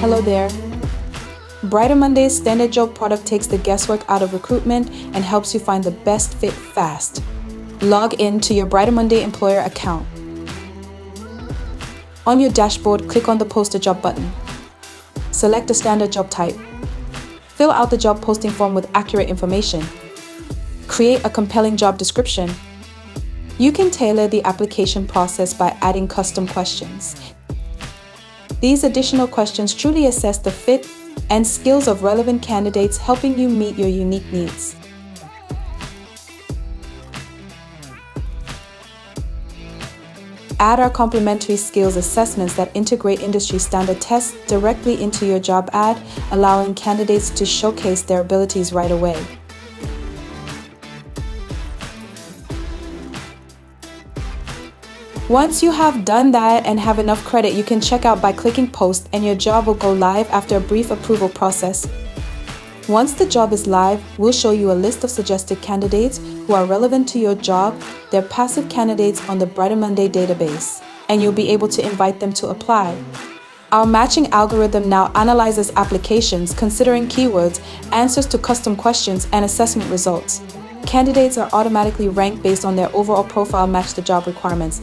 Hello there. BrighterMonday Standard Job product takes the guesswork out of recruitment and helps you find the best fit fast. Log in to your BrighterMonday employer account. On your dashboard, click on the Post a Job button. Select a standard job type. Fill out the job posting form with accurate information. Create a compelling job description. You can tailor the application process by adding custom questions. These additional questions truly assess the fit and skills of relevant candidates, helping you meet your unique needs. Add our complimentary skills assessments that integrate industry standard tests directly into your job ad, allowing candidates to showcase their abilities right away. Once you have done that and have enough credit, you can check out by clicking Post, and your job will go live after a brief approval process. Once the job is live, we'll show you a list of suggested candidates who are relevant to your job. They're passive candidates on the BrighterMonday database, and you'll be able to invite them to apply. Our matching algorithm now analyzes applications, considering keywords, answers to custom questions, and assessment results. Candidates are automatically ranked based on their overall profile match the job requirements.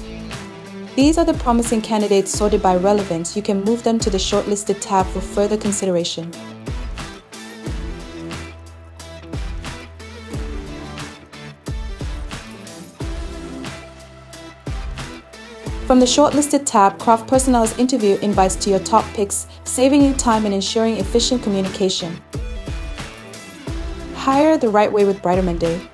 These are the promising candidates sorted by relevance. You can move them to the Shortlisted tab for further consideration. From the Shortlisted tab, craft personalized interview invites to your top picks, saving you time and ensuring efficient communication. Hire the right way with BrighterMonday.